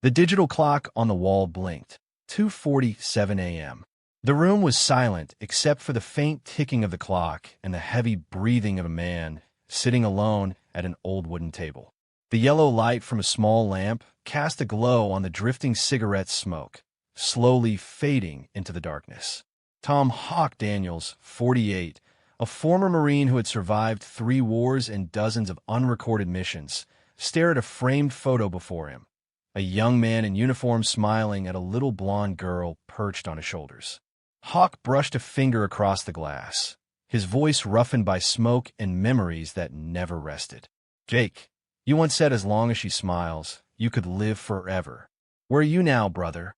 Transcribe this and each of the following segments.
The digital clock on the wall blinked. 2:47 a.m. The room was silent except for the faint ticking of the clock and the heavy breathing of a man sitting alone at an old wooden table. The yellow light from a small lamp cast a glow on the drifting cigarette smoke, slowly fading into the darkness. Tom Hawk Daniels, 48, a former Marine who had survived 3 wars and dozens of unrecorded missions, stared at a framed photo before him, a young man in uniform smiling at a little blonde girl perched on his shoulders. Hawk brushed a finger across the glass, his voice roughened by smoke and memories that never rested. "Jake, you once said as long as she smiles, you could live forever. Where are you now, brother?"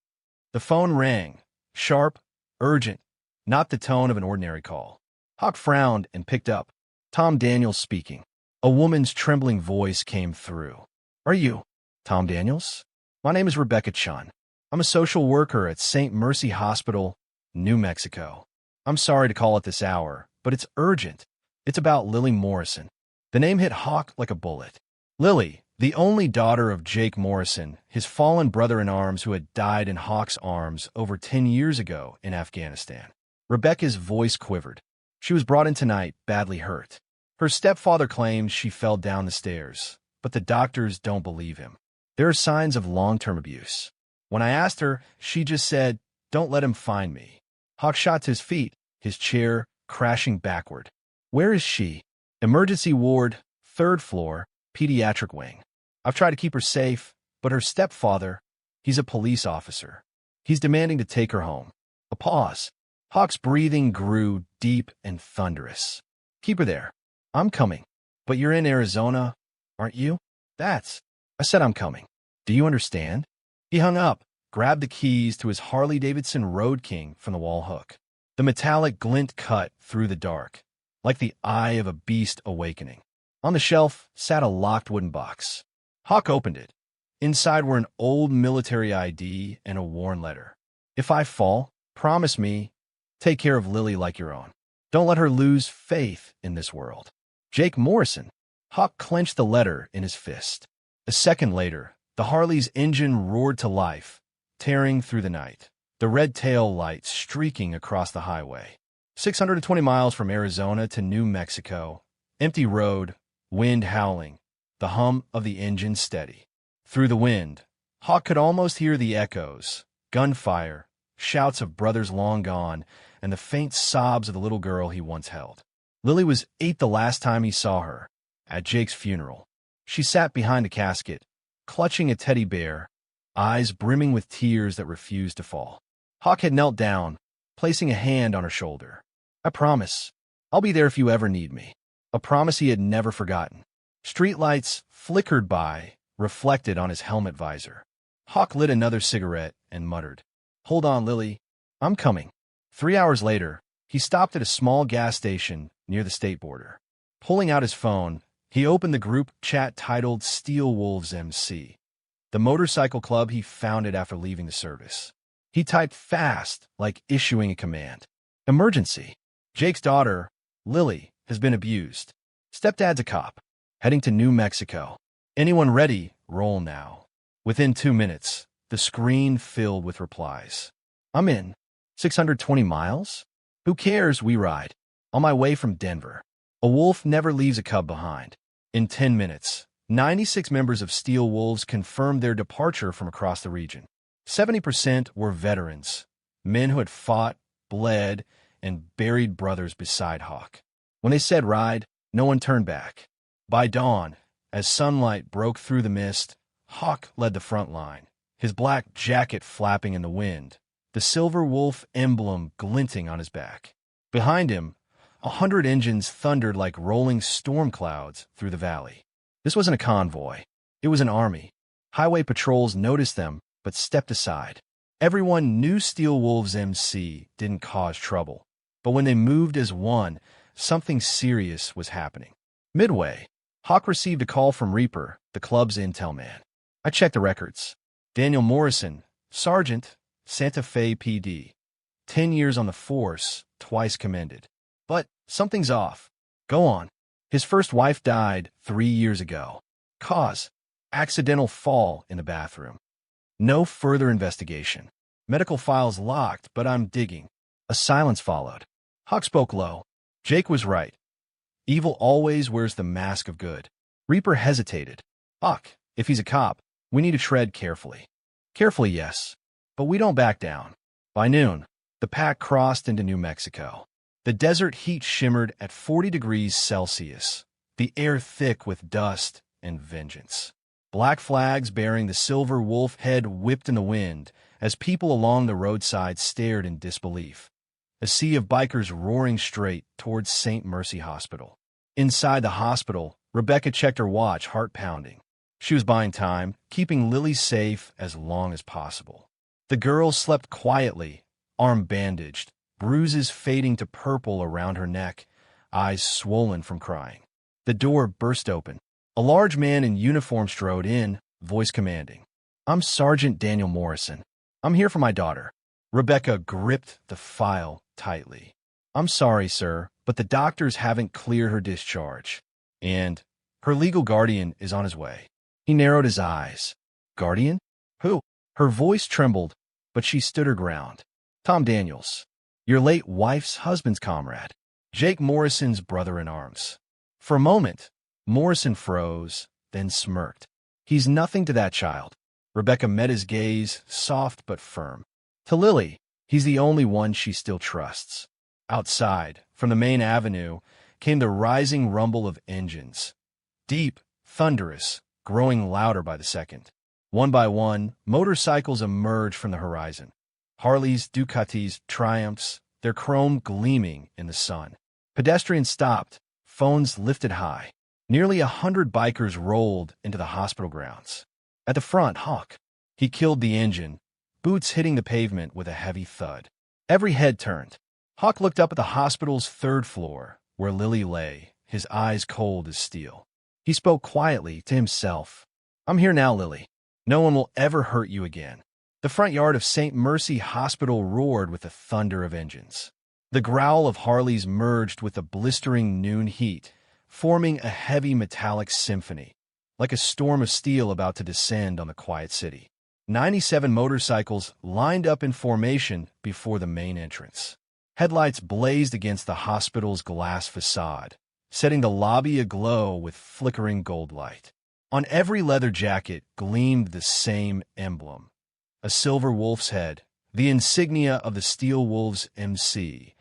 The phone rang, sharp, urgent, not the tone of an ordinary call. Hawk frowned and picked up. Tom Daniels speaking. A woman's trembling voice came through. "Are you Tom Daniels? My name is Rebecca Chun. I'm a social worker at St. Mercy Hospital, New Mexico. I'm sorry to call at this hour, but it's urgent. It's about Lily Morrison." The name hit Hawk like a bullet. Lily, the only daughter of Jake Morrison, his fallen brother-in-arms who had died in Hawk's arms over 10 years ago in Afghanistan. Rebecca's voice quivered. She was brought in tonight, badly hurt. Her stepfather claims she fell down the stairs, but the doctors don't believe him. There are signs of long-term abuse. When I asked her, she just said, "Don't let him find me." Hawk shot to his feet, his chair crashing backward. "Where is she?" "Emergency ward, 3rd floor, pediatric wing. I've tried to keep her safe, but her stepfather, he's a police officer. He's demanding to take her home." A pause. Hawk's breathing grew deep and thunderous. "Keep her there. I'm coming." "But you're in Arizona, aren't you?" I said I'm coming. Do you understand?" He hung up, grabbed the keys to his Harley-Davidson Road King from the wall hook. The metallic glint cut through the dark, like the eye of a beast awakening. On the shelf sat a locked wooden box. Hawk opened it. Inside were an old military ID and a worn letter. "If I fall, promise me, take care of Lily like your own. Don't let her lose faith in this world. Jake Morrison." Hawk clenched the letter in his fist. A second later, the Harley's engine roared to life, tearing through the night, the red tail lights streaking across the highway. 620 miles from Arizona to New Mexico, empty road, wind howling, the hum of the engine steady. Through the wind, Hawk could almost hear the echoes, gunfire, shouts of brothers long gone, and the faint sobs of the little girl he once held. Lily was 8 the last time he saw her, at Jake's funeral. She sat behind a casket, clutching a teddy bear, eyes brimming with tears that refused to fall. Hawk had knelt down, placing a hand on her shoulder. "I promise. I'll be there if you ever need me." A promise he had never forgotten. Streetlights flickered by, reflected on his helmet visor. Hawk lit another cigarette and muttered, "Hold on, Lily. I'm coming." 3 hours later, he stopped at a small gas station near the state border. Pulling out his phone, he opened the group chat titled Steel Wolves MC, the motorcycle club he founded after leaving the service. He typed fast, like issuing a command. "Emergency. Jake's daughter, Lily, has been abused. Stepdad's a cop, heading to New Mexico. Anyone ready? Roll now." Within 2 minutes, the screen filled with replies. "I'm in. 620 miles? Who cares? We ride. On my way from Denver. A wolf never leaves a cub behind." In 10 minutes, 96 members of Steel Wolves confirmed their departure from across the region. 70% were veterans, men who had fought, bled, and buried brothers beside Hawk. When they said ride, no one turned back. By dawn, as sunlight broke through the mist, Hawk led the front line, his black jacket flapping in the wind, the silver wolf emblem glinting on his back. Behind him, 100 engines thundered like rolling storm clouds through the valley. This wasn't a convoy. It was an army. Highway patrols noticed them, but stepped aside. Everyone knew Steel Wolves MC didn't cause trouble, but when they moved as one, something serious was happening. Midway, Hawk received a call from Reaper, the club's intel man. I checked the records. Daniel Morrison, Sergeant, Santa Fe PD. 10 years on the force, twice commended. But something's off. Go on. His first wife died 3 years ago. Cause: accidental fall in the bathroom. No further investigation. Medical files locked, but I'm digging. A silence followed. Hawk spoke low. Jake was right. Evil always wears the mask of good. Reaper hesitated. Hawk, if he's a cop, we need to tread carefully. Carefully, yes, but we don't back down. By noon, the pack crossed into New Mexico. The desert heat shimmered at 40 degrees Celsius, the air thick with dust and vengeance. Black flags bearing the silver wolf head whipped in the wind as people along the roadside stared in disbelief. A sea of bikers roaring straight towards St. Mercy Hospital. Inside the hospital, Rebecca checked her watch, heart pounding. She was buying time, keeping Lily safe as long as possible. The girl slept quietly, arm bandaged, bruises fading to purple around her neck, eyes swollen from crying. The door burst open. A large man in uniform strode in, voice commanding. I'm Sergeant Daniel Morrison. I'm here for my daughter. Rebecca gripped the file tightly. I'm sorry, sir, but the doctors haven't cleared her discharge. And her legal guardian is on his way. He narrowed his eyes. Guardian? Who? Her voice trembled, but she stood her ground. Tom Daniels, your late wife's husband's comrade. Jake Morrison's brother-in-arms. For a moment, Morrison froze, then smirked. He's nothing to that child. Rebecca met his gaze, soft but firm. To Lily, he's the only one she still trusts. Outside, from the main avenue, came the rising rumble of engines. Deep, thunderous, growing louder by the second. One by one, motorcycles emerged from the horizon. Harleys, Ducatis, Triumphs, their chrome gleaming in the sun. Pedestrians stopped, phones lifted high. Nearly 100 bikers rolled into the hospital grounds. At the front, Hawk. He killed the engine, boots hitting the pavement with a heavy thud. Every head turned. Hawk looked up at the hospital's third floor, where Lily lay, his eyes cold as steel. He spoke quietly to himself. I'm here now, Lily. No one will ever hurt you again. The front yard of St. Mercy Hospital roared with the thunder of engines. The growl of Harleys merged with the blistering noon heat, forming a heavy metallic symphony, like a storm of steel about to descend on the quiet city. 97 motorcycles lined up in formation before the main entrance. Headlights blazed against the hospital's glass facade, setting the lobby aglow with flickering gold light. On every leather jacket gleamed the same emblem, a silver wolf's head, the insignia of the Steel Wolves MC,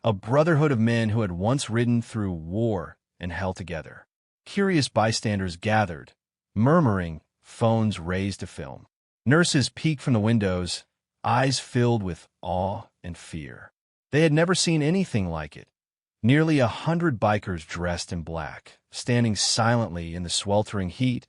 a brotherhood of men who had once ridden through war and held together. Curious bystanders gathered, murmuring, phones raised to film. Nurses peeked from the windows, eyes filled with awe and fear. They had never seen anything like it. Nearly 100 bikers dressed in black, standing silently in the sweltering heat,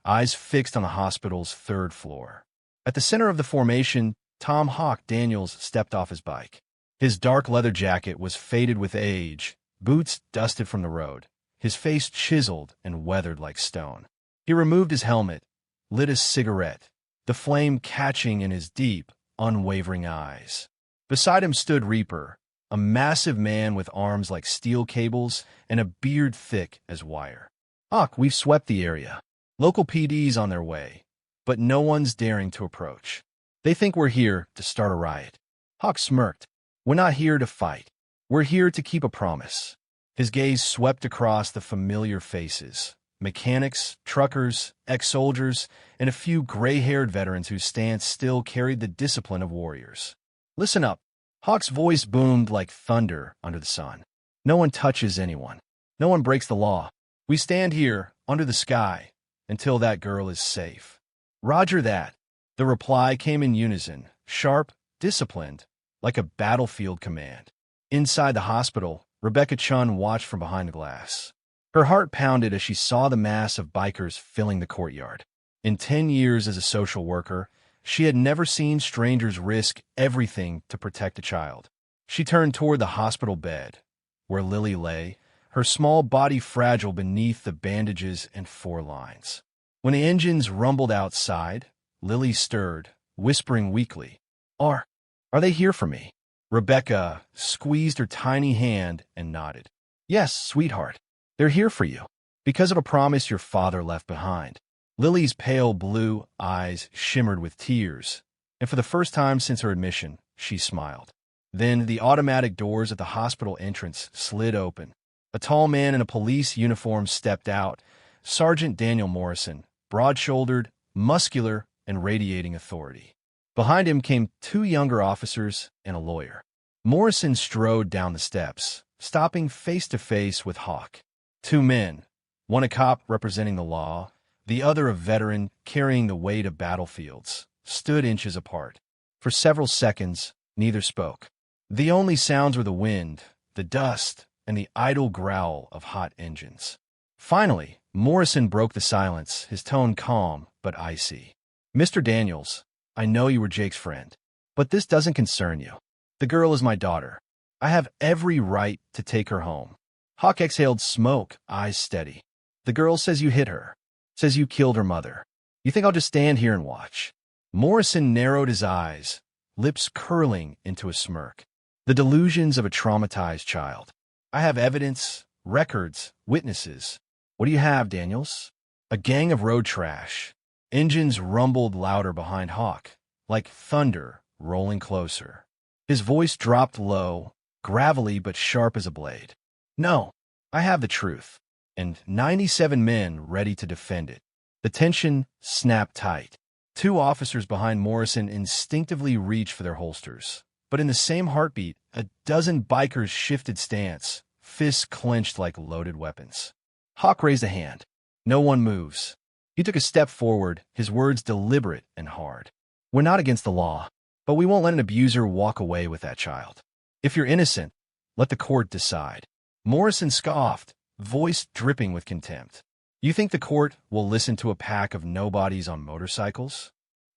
eyes fixed on the hospital's third floor. At the center of the formation, Tom Hawk Daniels stepped off his bike. His dark leather jacket was faded with age, boots dusted from the road, his face chiseled and weathered like stone. He removed his helmet, lit a cigarette, the flame catching in his deep, unwavering eyes. Beside him stood Reaper, a massive man with arms like steel cables and a beard thick as wire. Hawk, we've swept the area. Local PD's on their way, but no one's daring to approach. They think we're here to start a riot. Hawk smirked. We're not here to fight. We're here to keep a promise. His gaze swept across the familiar faces. Mechanics, truckers, ex-soldiers, and a few gray-haired veterans whose stance still carried the discipline of warriors. Listen up. Hawk's voice boomed like thunder under the sun. No one touches anyone. No one breaks the law. We stand here, under the sky, until that girl is safe. Roger that. The reply came in unison, sharp, disciplined, like a battlefield command. Inside the hospital, Rebecca Chun watched from behind the glass. Her heart pounded as she saw the mass of bikers filling the courtyard. In 10 years as a social worker, she had never seen strangers risk everything to protect a child. She turned toward the hospital bed, where Lily lay, her small body fragile beneath the bandages and four lines. When the engines rumbled outside, Lily stirred, whispering weakly, Are they here for me? Rebecca squeezed her tiny hand and nodded. Yes, sweetheart, they're here for you, because of a promise your father left behind. Lily's pale blue eyes shimmered with tears, and for the first time since her admission, she smiled. Then the automatic doors at the hospital entrance slid open. A tall man in a police uniform stepped out, Sergeant Daniel Morrison, broad-shouldered, muscular, and radiating authority. Behind him came two younger officers and a lawyer. Morrison strode down the steps, stopping face-to-face with Hawk. Two men, one a cop representing the law, the other a veteran carrying the weight of battlefields, stood inches apart. For several seconds, neither spoke. The only sounds were the wind, the dust, and the idle growl of hot engines. Finally, Morrison broke the silence, his tone calm but icy. "Mr. Daniels, I know you were Jake's friend, but this doesn't concern you. The girl is my daughter. I have every right to take her home." Hawk exhaled smoke, eyes steady. "The girl says you hit her, says you killed her mother. You think I'll just stand here and watch?" Morrison narrowed his eyes, lips curling into a smirk. "The delusions of a traumatized child. I have evidence, records, witnesses. What do you have, Daniels?" A gang of road trash. Engines rumbled louder behind Hawk, like thunder rolling closer. His voice dropped low, gravelly but sharp as a blade. "No, I have the truth, and 97 men ready to defend it." The tension snapped tight. Two officers behind Morrison instinctively reached for their holsters. But in the same heartbeat, a dozen bikers shifted stance, fists clenched like loaded weapons. Hawk raised a hand. "No one moves." He took a step forward, his words deliberate and hard. "We're not against the law, but we won't let an abuser walk away with that child. If you're innocent, let the court decide." Morrison scoffed, voice dripping with contempt. "You think the court will listen to a pack of nobodies on motorcycles?"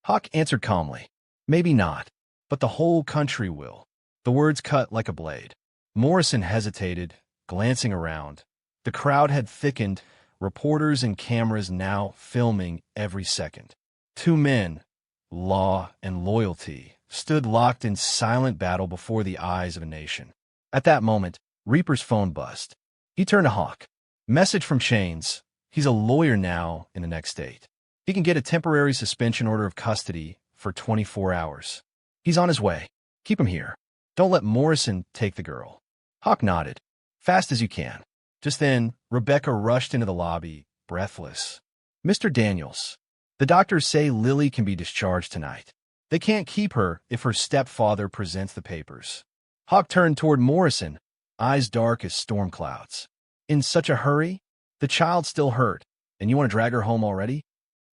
Hawk answered calmly. "Maybe not, but the whole country will." The words cut like a blade. Morrison hesitated, glancing around. The crowd had thickened, reporters and cameras now filming every second. Two men, law and loyalty, stood locked in silent battle before the eyes of a nation. At that moment, Reaper's phone buzzed. He turned to Hawk. "Message from Chains. He's a lawyer now in the next state. He can get a temporary suspension order of custody for 24 hours. He's on his way. Keep him here. Don't let Morrison take the girl." Hawk nodded. "Fast as you can." Just then, Rebecca rushed into the lobby, breathless. "Mr. Daniels, the doctors say Lily can be discharged tonight. They can't keep her if her stepfather presents the papers." Hawk turned toward Morrison, eyes dark as storm clouds. "In such a hurry? The child's still hurt, and you want to drag her home already?"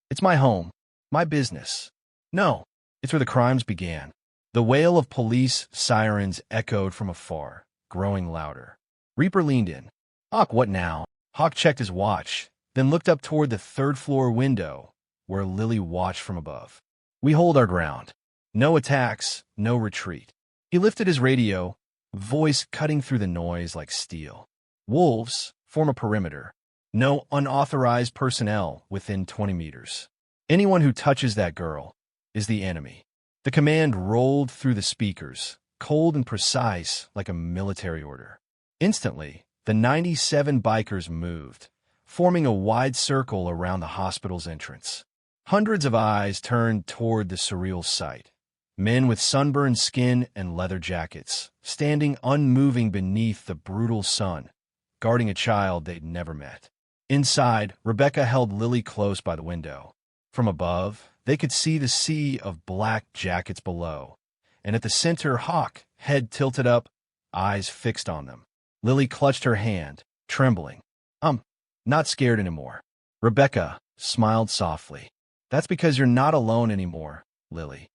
"It's my home, my business." "No, it's where the crimes began." The wail of police sirens echoed from afar, growing louder. Reaper leaned in. "Hawk, what now?" Hawk checked his watch, then looked up toward the third-floor window, where Lily watched from above. "We hold our ground. No attacks, no retreat." He lifted his radio, voice cutting through the noise like steel. "Wolves form a perimeter. No unauthorized personnel within 20 meters. Anyone who touches that girl is the enemy." The command rolled through the speakers, cold and precise like a military order. Instantly, the 97 bikers moved, forming a wide circle around the hospital's entrance. Hundreds of eyes turned toward the surreal sight. Men with sunburned skin and leather jackets, standing unmoving beneath the brutal sun, guarding a child they'd never met. Inside, Rebecca held Lily close by the window. From above, they could see the sea of black jackets below, and at the center, Hawk, head tilted up, eyes fixed on them. Lily clutched her hand, trembling. "I'm not scared anymore." Rebecca smiled softly. "That's because you're not alone anymore, Lily."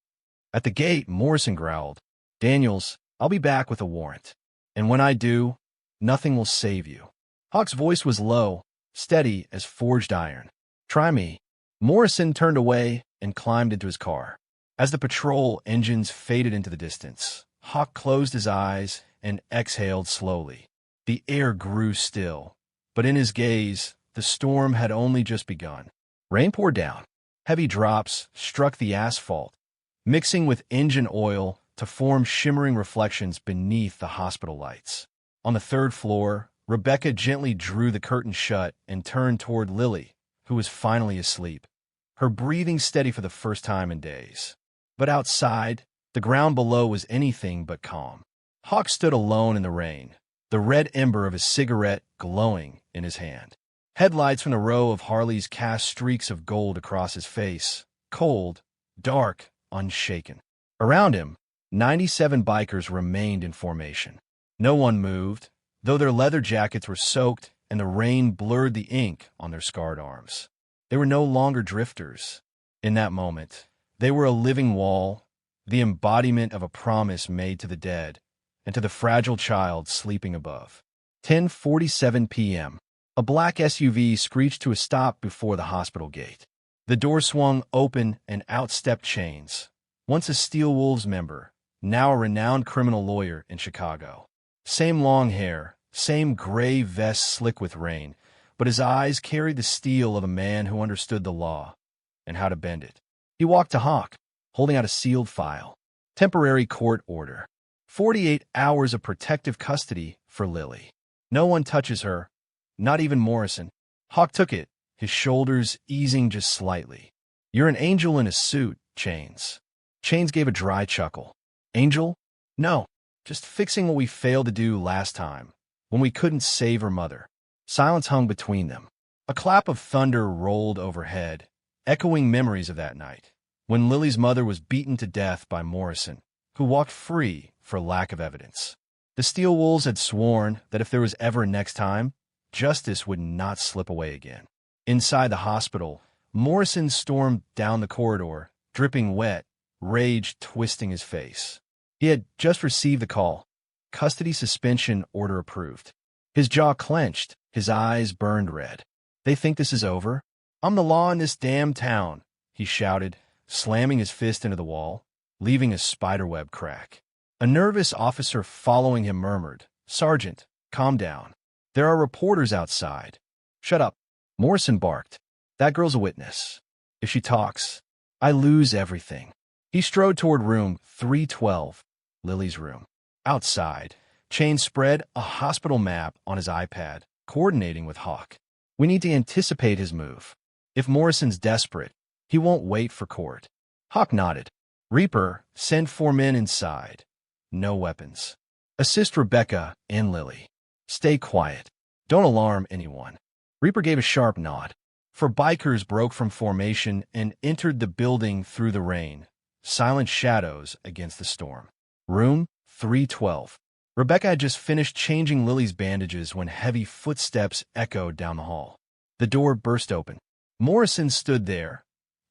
At the gate, Morrison growled, "Daniels, I'll be back with a warrant. And when I do, nothing will save you." Hawk's voice was low, steady as forged iron. "Try me." Morrison turned away and climbed into his car. As the patrol engines faded into the distance, Hawk closed his eyes and exhaled slowly. The air grew still, but in his gaze, the storm had only just begun. Rain poured down. Heavy drops struck the asphalt, mixing with engine oil to form shimmering reflections beneath the hospital lights. On the third floor, Rebecca gently drew the curtain shut and turned toward Lily, who was finally asleep. her breathing steady for the first time in days. But outside, the ground below was anything but calm. Hawk stood alone in the rain, the red ember of his cigarette glowing in his hand. Headlights from the row of Harleys cast streaks of gold across his face, cold, dark, unshaken. Around him, 97 bikers remained in formation. No one moved, though their leather jackets were soaked and the rain blurred the ink on their scarred arms. They were no longer drifters. In that moment, they were a living wall, the embodiment of a promise made to the dead and to the fragile child sleeping above. 10:47 p.m. A black SUV screeched to a stop before the hospital gate. The door swung open and out stepped Chains, once a Steel Wolves member, now a renowned criminal lawyer in Chicago. Same long hair, same gray vest slick with rain, but his eyes carried the steel of a man who understood the law and how to bend it. He walked to Hawk, holding out a sealed file. Temporary court order. 48 hours of protective custody for Lily. No one touches her, not even Morrison. Hawk took it, his shoulders easing just slightly. You're an angel in a suit, Chains. Chains gave a dry chuckle. Angel? No, just fixing what we failed to do last time, when we couldn't save her mother. Silence hung between them. A clap of thunder rolled overhead, echoing memories of that night, when Lily's mother was beaten to death by Morrison, who walked free for lack of evidence. The Steel Wolves had sworn that if there was ever a next time, justice would not slip away again. Inside the hospital, Morrison stormed down the corridor, dripping wet, rage twisting his face. He had just received the call. Custody suspension order approved. His jaw clenched, his eyes burned red. They think this is over? I'm the law in this damn town, he shouted, slamming his fist into the wall, leaving a spiderweb crack. A nervous officer following him murmured, Sergeant, calm down. There are reporters outside. Shut up. Morrison barked. That girl's a witness. If she talks, I lose everything. He strode toward room 312, Lily's room. Outside, Chains spread a hospital map on his iPad, coordinating with Hawk. We need to anticipate his move. If Morrison's desperate, he won't wait for court. Hawk nodded. Reaper, send 4 men inside. No weapons. Assist Rebecca and Lily. Stay quiet. Don't alarm anyone. Reaper gave a sharp nod. 4 bikers broke from formation and entered the building through the rain, silent shadows against the storm. Room 312. Rebecca had just finished changing Lily's bandages when heavy footsteps echoed down the hall. The door burst open. Morrison stood there,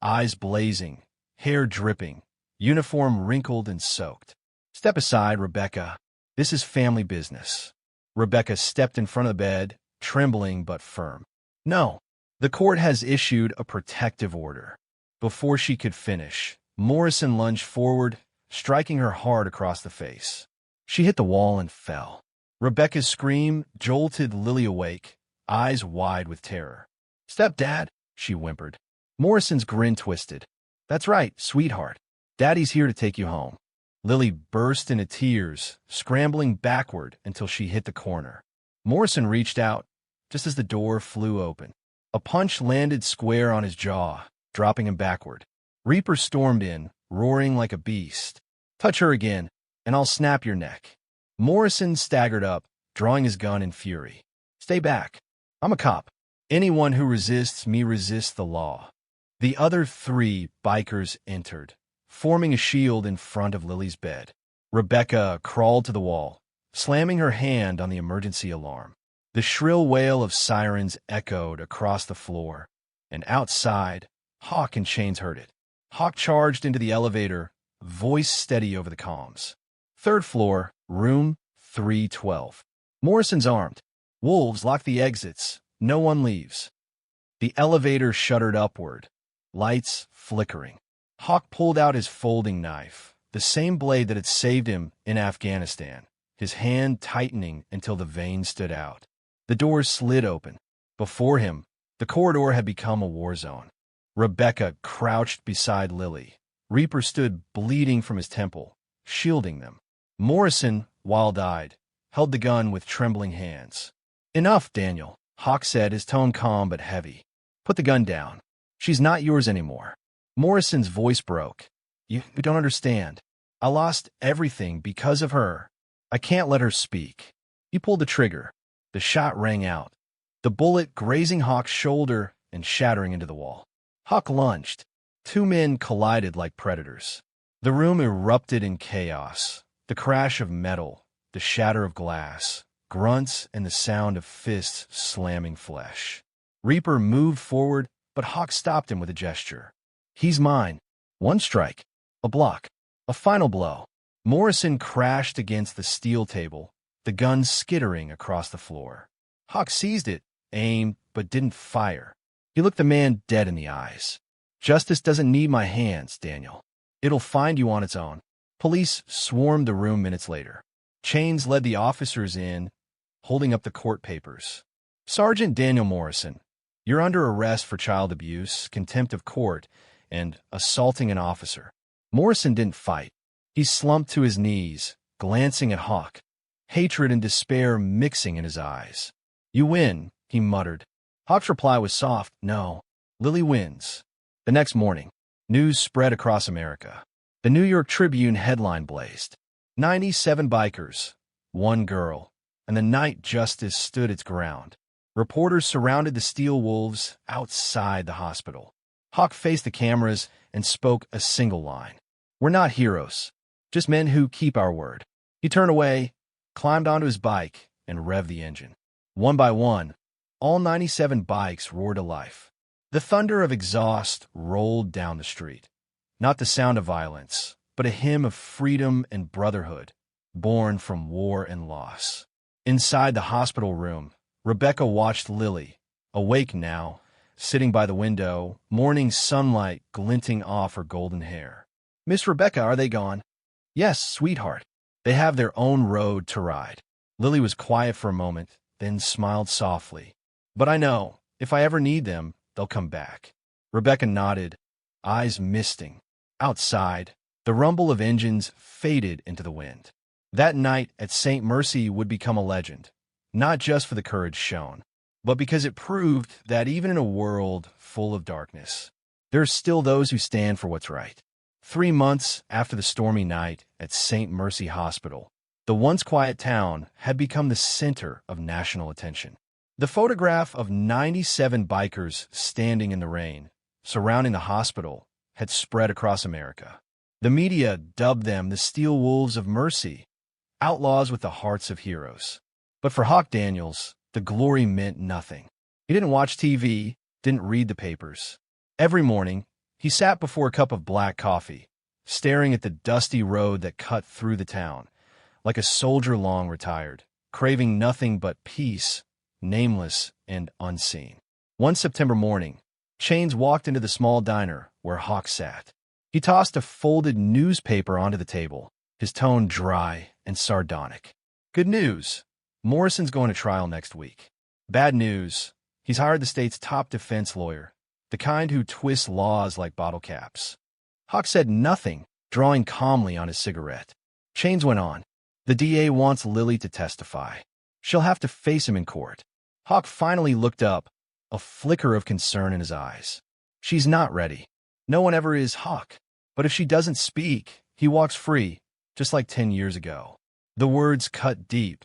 eyes blazing, hair dripping, uniform wrinkled and soaked. Step aside, Rebecca. This is family business. Rebecca stepped in front of the bed, trembling but firm. No, the court has issued a protective order. Before she could finish, Morrison lunged forward, striking her hard across the face. She hit the wall and fell. Rebecca's scream jolted Lily awake, eyes wide with terror. Stepdad, she whimpered. Morrison's grin twisted. That's right, sweetheart. Daddy's here to take you home. Lily burst into tears, scrambling backward until she hit the corner. Morrison reached out, just as the door flew open. A punch landed square on his jaw, dropping him backward. Reaper stormed in, roaring like a beast. Touch her again, and I'll snap your neck. Morrison staggered up, drawing his gun in fury. Stay back. I'm a cop. Anyone who resists me resists the law. The other 3 bikers entered, forming a shield in front of Lily's bed. Rebecca crawled to the wall, slamming her hand on the emergency alarm. The shrill wail of sirens echoed across the floor, and outside, Hawk and Chains heard it. Hawk charged into the elevator, voice steady over the comms. 3rd floor, room 312. Morrison's armed. Wolves lock the exits. No one leaves. The elevator shuddered upward, lights flickering. Hawk pulled out his folding knife, the same blade that had saved him in Afghanistan, his hand tightening until the vein stood out. The doors slid open. Before him, the corridor had become a war zone. Rebecca crouched beside Lily. Reaper stood bleeding from his temple, shielding them. Morrison, wild-eyed, held the gun with trembling hands. Enough, Daniel, Hawk said, his tone calm but heavy. Put the gun down. She's not yours anymore. Morrison's voice broke. You don't understand. I lost everything because of her. I can't let her speak. He pulled the trigger. The shot rang out, the bullet grazing Hawk's shoulder and shattering into the wall. Hawk lunged. Two men collided like predators. The room erupted in chaos. The crash of metal, the shatter of glass, grunts, and the sound of fists slamming flesh. Reaper moved forward, but Hawk stopped him with a gesture. He's mine. One strike. A block. A final blow. Morrison crashed against the steel table, the gun skittering across the floor. Hawk seized it, aimed, but didn't fire. He looked the man dead in the eyes. Justice doesn't need my hands, Daniel. It'll find you on its own. Police swarmed the room minutes later. Chains led the officers in, holding up the court papers. Sergeant Daniel Morrison, you're under arrest for child abuse, contempt of court, and assaulting an officer. Morrison didn't fight. He slumped to his knees, glancing at Hawk, hatred and despair mixing in his eyes. You win, he muttered. Hawk's reply was soft, no. Lily wins. The next morning, news spread across America. The New York Tribune headline blazed. 97 bikers, one girl, and the night justice stood its ground. Reporters surrounded the steel wolves outside the hospital. Hawk faced the cameras and spoke a single line. We're not heroes, just men who keep our word. He turned away, climbed onto his bike, and revved the engine. One by one, all 97 bikes roared to life. The thunder of exhaust rolled down the street. Not the sound of violence, but a hymn of freedom and brotherhood, born from war and loss. Inside the hospital room, Rebecca watched Lily, awake now, sitting by the window, morning sunlight glinting off her golden hair. Miss Rebecca, are they gone? Yes, sweetheart. They have their own road to ride. Lily was quiet for a moment, then smiled softly. But I know, if I ever need them, they'll come back. Rebecca nodded, eyes misting. Outside, the rumble of engines faded into the wind. That night at St. Mercy would become a legend, not just for the courage shown, but because it proved that even in a world full of darkness, there are still those who stand for what's right. 3 months after the stormy night at St. Mercy Hospital, the once quiet town had become the center of national attention. The photograph of 97 bikers standing in the rain, surrounding the hospital, had spread across America. The media dubbed them the Steel Wolves of Mercy, outlaws with the hearts of heroes. But for Hawk Daniels, the glory meant nothing. He didn't watch TV, didn't read the papers. Every morning, he sat before a cup of black coffee, staring at the dusty road that cut through the town, like a soldier long retired, craving nothing but peace, nameless and unseen. One September morning, Chains walked into the small diner where Hawk sat. He tossed a folded newspaper onto the table, his tone dry and sardonic. Good news. Morrison's going to trial next week. Bad news. He's hired the state's top defense lawyer, the kind who twists laws like bottle caps. Hawk said nothing, drawing calmly on his cigarette. Chains went on. The DA wants Lily to testify. She'll have to face him in court. Hawk finally looked up, a flicker of concern in his eyes. She's not ready. No one ever is, Hawk. But if she doesn't speak, he walks free, just like 10 years ago. The words cut deep,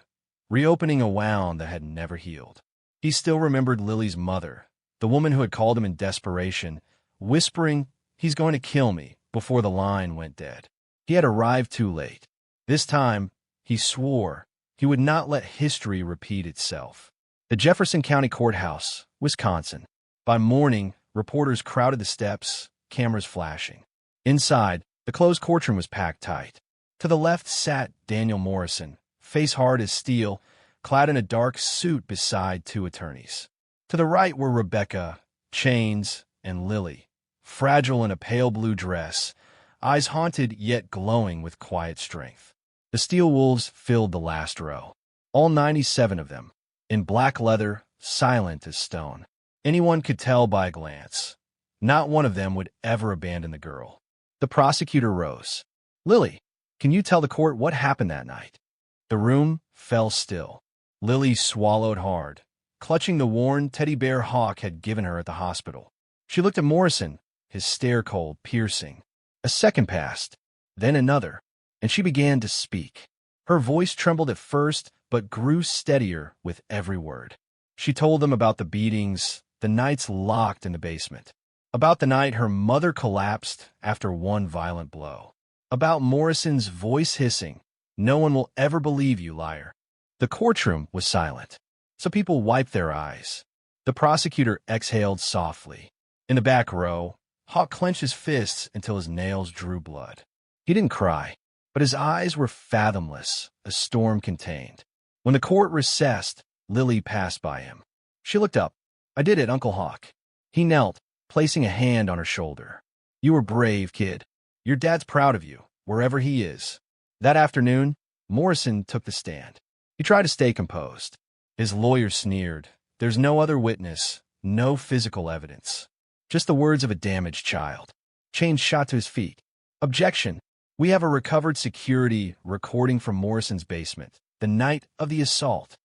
reopening a wound that had never healed. He still remembered Lily's mother, the woman who had called him in desperation, whispering, "He's going to kill me," before the line went dead. He had arrived too late. This time, he swore he would not let history repeat itself. The Jefferson County Courthouse, Wisconsin. By morning, reporters crowded the steps, cameras flashing. Inside, the closed courtroom was packed tight. To the left sat Daniel Morrison, face hard as steel, clad in a dark suit beside 2 attorneys. To the right were Rebecca, Chains, and Lily, fragile in a pale blue dress, eyes haunted yet glowing with quiet strength. The steel wolves filled the last row, all 97 of them, in black leather, silent as stone. Anyone could tell by a glance. Not one of them would ever abandon the girl. The prosecutor rose. Lily, can you tell the court what happened that night? The room fell still. Lily swallowed hard, clutching the worn teddy bear Hawk had given her at the hospital. She looked at Morrison, his stare cold, piercing. A second passed, then another, and she began to speak. Her voice trembled at first, but grew steadier with every word. She told them about the beatings, the nights locked in the basement, about the night her mother collapsed after one violent blow, about Morrison's voice hissing, "No one will ever believe you, liar." The courtroom was silent, so people wiped their eyes. The prosecutor exhaled softly. In the back row, Hawk clenched his fists until his nails drew blood. He didn't cry, but his eyes were fathomless, a storm contained. When the court recessed, Lily passed by him. She looked up. "I did it, Uncle Hawk." He knelt, placing a hand on her shoulder. "You were brave, kid. Your dad's proud of you, wherever he is." That afternoon, Morrison took the stand. He tried to stay composed. His lawyer sneered. "There's no other witness, no physical evidence. Just the words of a damaged child." Chains shot to his feet. "Objection. We have a recovered security recording from Morrison's basement, the night of the assault."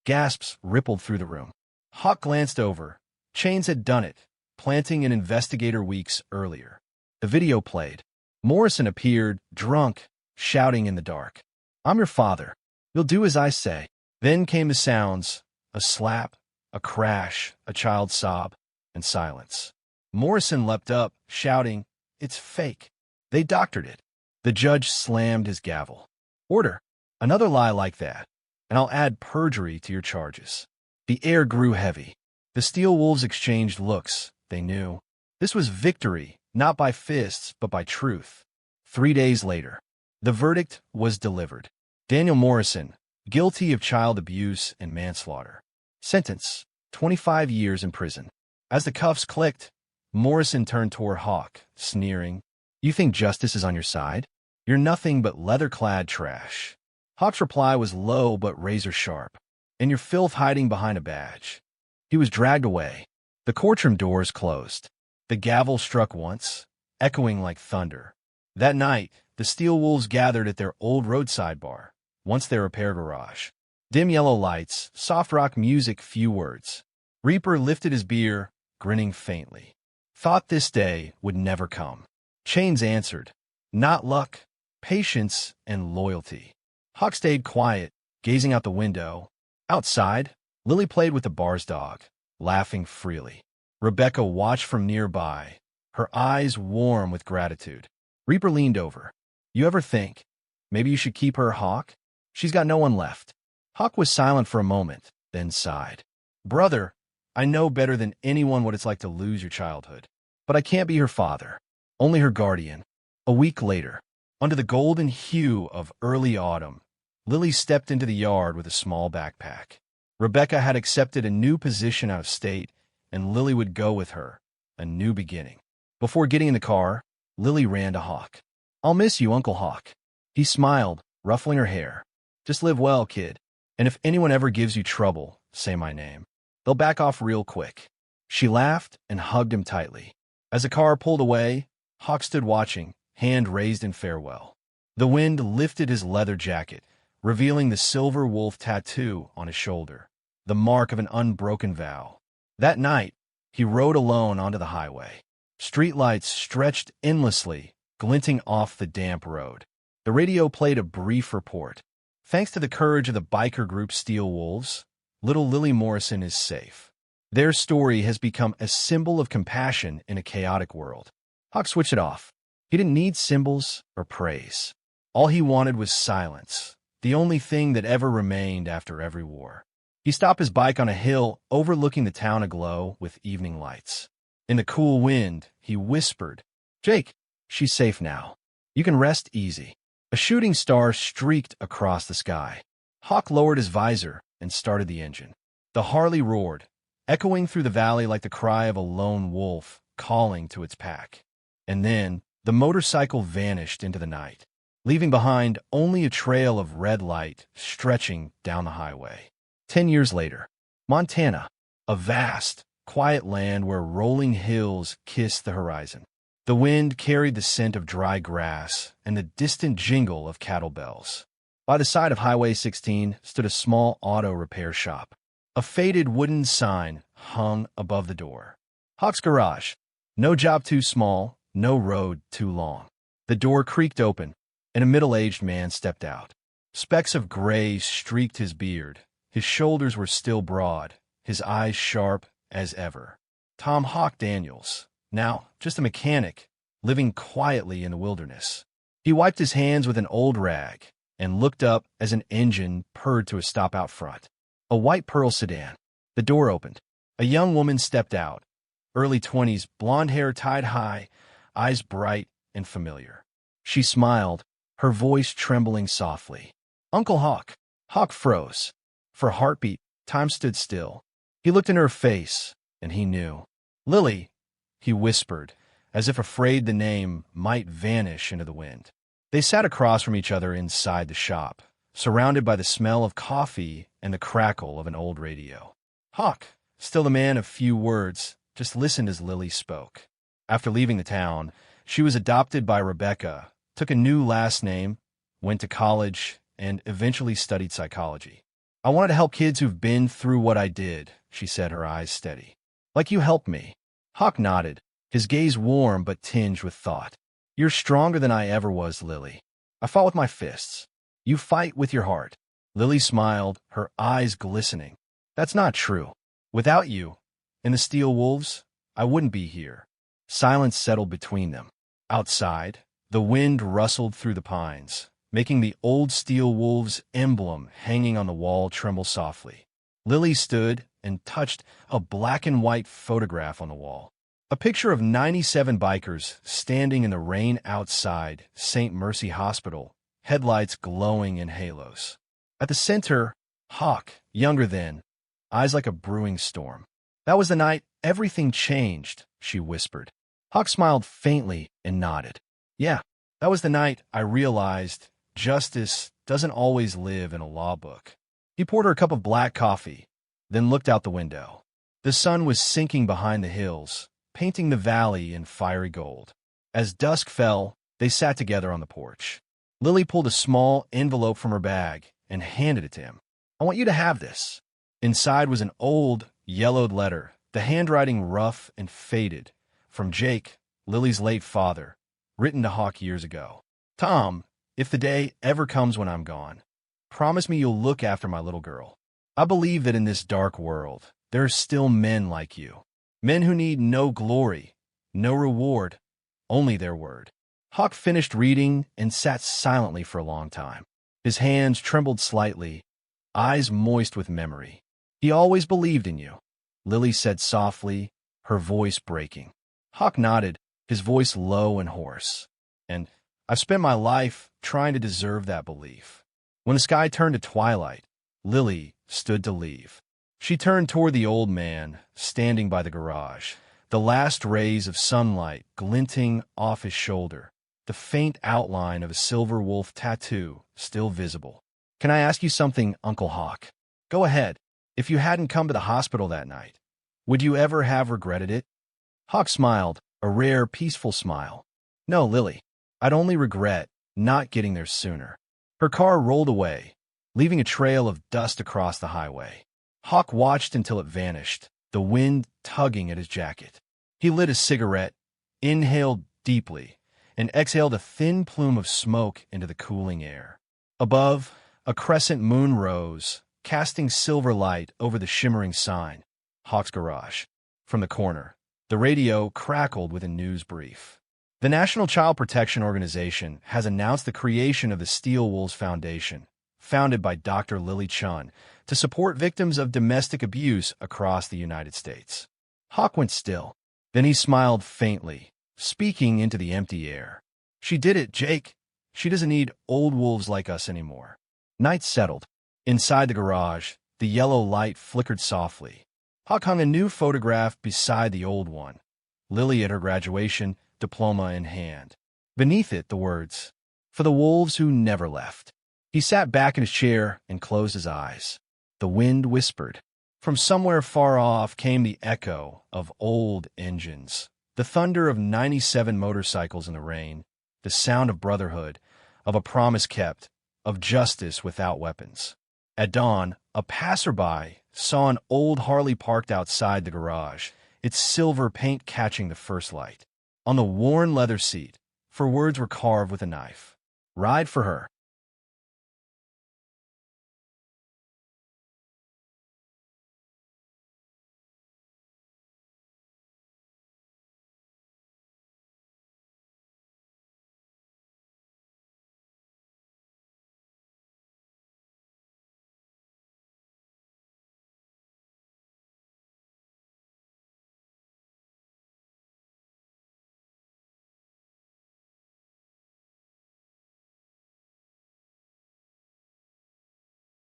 Gasps rippled through the room. Hawk glanced over. Chains had done it, planting an investigator weeks earlier. The video played. Morrison appeared, drunk, shouting in the dark. "I'm your father. You'll do as I say." Then came the sounds, a slap, a crash, a child's sob, and silence. Morrison leapt up, shouting, "It's fake. They doctored it." The judge slammed his gavel. "Order. Another lie like that, and I'll add perjury to your charges." The air grew heavy. The Steel Wolves exchanged looks. They knew. This was victory, not by fists, but by truth. 3 days later, the verdict was delivered. Daniel Morrison, guilty of child abuse and manslaughter. Sentence, 25 years in prison. As the cuffs clicked, Morrison turned toward Hawk, sneering. "You think justice is on your side? You're nothing but leather-clad trash." Hawk's reply was low but razor-sharp. "And your filth hiding behind a badge." He was dragged away. The courtroom doors closed. The gavel struck once, echoing like thunder. That night, the Steel Wolves gathered at their old roadside bar, once their repair garage. Dim yellow lights, soft rock music, few words. Reaper lifted his beer, grinning faintly. Thought this day would never come. Chains answered. Not luck, patience, and loyalty. Hawk stayed quiet, gazing out the window. Outside, Lily played with the bar's dog, laughing freely. Rebecca watched from nearby, her eyes warm with gratitude. Reaper leaned over. "You ever think, maybe you should keep her, Hawk? She's got no one left." Hawk was silent for a moment, then sighed. "Brother, I know better than anyone what it's like to lose your childhood. But I can't be her father, only her guardian." A week later, under the golden hue of early autumn, Lily stepped into the yard with a small backpack. Rebecca had accepted a new position out of state, and Lily would go with her, a new beginning. Before getting in the car, Lily ran to Hawk. "I'll miss you, Uncle Hawk." He smiled, ruffling her hair. "Just live well, kid. And if anyone ever gives you trouble, say my name. They'll back off real quick." She laughed and hugged him tightly. As the car pulled away, Hawk stood watching, hand raised in farewell. The wind lifted his leather jacket, revealing the silver wolf tattoo on his shoulder, the mark of an unbroken vow. That night, he rode alone onto the highway. Streetlights stretched endlessly, glinting off the damp road. The radio played a brief report. Thanks to the courage of the biker group Steel Wolves, little Lily Morrison is safe. Their story has become a symbol of compassion in a chaotic world. Hawk switched it off. He didn't need symbols or praise. All he wanted was silence, the only thing that ever remained after every war. He stopped his bike on a hill overlooking the town aglow with evening lights. In the cool wind, he whispered, "Jake, she's safe now. You can rest easy." A shooting star streaked across the sky. Hawk lowered his visor and started the engine. The Harley roared, echoing through the valley like the cry of a lone wolf calling to its pack. And then, the motorcycle vanished into the night, leaving behind only a trail of red light stretching down the highway. 10 years later, Montana, a vast, quiet land where rolling hills kissed the horizon. The wind carried the scent of dry grass and the distant jingle of cattle bells. By the side of Highway 16 stood a small auto repair shop. A faded wooden sign hung above the door. Hawk's garage. No job too small, no road too long. The door creaked open, and a middle-aged man stepped out. Specks of gray streaked his beard. His shoulders were still broad, his eyes sharp as ever. Tom Hawk Daniels, now just a mechanic, living quietly in the wilderness. He wiped his hands with an old rag and looked up as an engine purred to a stop out front. A white pearl sedan. The door opened. A young woman stepped out. Early 20s, blonde hair tied high, eyes bright and familiar. She smiled, her voice trembling softly. "Uncle Hawk." Hawk froze. For a heartbeat, time stood still. He looked in her face, and he knew. "Lily," he whispered, as if afraid the name might vanish into the wind. They sat across from each other inside the shop, surrounded by the smell of coffee and the crackle of an old radio. Hawk, still the man of few words, just listened as Lily spoke. After leaving the town, she was adopted by Rebecca, took a new last name, went to college, and eventually studied psychology. "I wanted to help kids who've been through what I did," she said, her eyes steady. "Like you helped me." Hawk nodded, his gaze warm but tinged with thought. "You're stronger than I ever was, Lily. I fought with my fists. You fight with your heart." Lily smiled, her eyes glistening. "That's not true. Without you, and the Steel Wolves, I wouldn't be here." Silence settled between them. Outside, the wind rustled through the pines, making the old Steel Wolves emblem hanging on the wall tremble softly. Lily stood and touched a black and white photograph on the wall. A picture of 97 bikers standing in the rain outside St. Mercy Hospital, headlights glowing in halos. At the center, Hawk, younger then, eyes like a brewing storm. "That was the night everything changed," she whispered. Hawk smiled faintly and nodded. "Yeah, that was the night I realized justice doesn't always live in a law book." He poured her a cup of black coffee, then looked out the window. The sun was sinking behind the hills, painting the valley in fiery gold. As dusk fell, they sat together on the porch. Lily pulled a small envelope from her bag and handed it to him. "I want you to have this." Inside was an old, yellowed letter, the handwriting rough and faded, from Jake, Lily's late father, written to Hawk years ago. "Tom, if the day ever comes when I'm gone, promise me you'll look after my little girl. I believe that in this dark world, there are still men like you. Men who need no glory, no reward, only their word." Hawk finished reading and sat silently for a long time. His hands trembled slightly, eyes moist with memory. "He always believed in you," Lily said softly, her voice breaking. Hawk nodded, his voice low and hoarse. "And I've spent my life trying to deserve that belief." When the sky turned to twilight, Lily stood to leave. She turned toward the old man, standing by the garage, the last rays of sunlight glinting off his shoulder, the faint outline of a silver wolf tattoo still visible. "Can I ask you something, Uncle Hawk?" "Go ahead. If you hadn't come to the hospital that night, would you ever have regretted it?" Hawk smiled, a rare, peaceful smile. "No, Lily. I'd only regret not getting there sooner." Her car rolled away, leaving a trail of dust across the highway. Hawk watched until it vanished, the wind tugging at his jacket. He lit a cigarette, inhaled deeply, and exhaled a thin plume of smoke into the cooling air. Above, a crescent moon rose, casting silver light over the shimmering sign, Hawk's Garage. From the corner, the radio crackled with a news brief. The National Child Protection Organization has announced the creation of the Steel Wolves Foundation, founded by Dr. Lily Chun, to support victims of domestic abuse across the United States. Hawk went still. Then he smiled faintly, speaking into the empty air. "She did it, Jake. She doesn't need old wolves like us anymore." Night settled. Inside the garage, the yellow light flickered softly. Hawk hung a new photograph beside the old one, Lily at her graduation, diploma in hand. Beneath it, the words, "For the wolves who never left." He sat back in his chair and closed his eyes. The wind whispered. From somewhere far off came the echo of old engines, the thunder of 97 motorcycles in the rain, the sound of brotherhood, of a promise kept, of justice without weapons. At dawn, a passerby saw an old Harley parked outside the garage, its silver paint catching the first light. On the worn leather seat, 4 words were carved with a knife. Ride for her.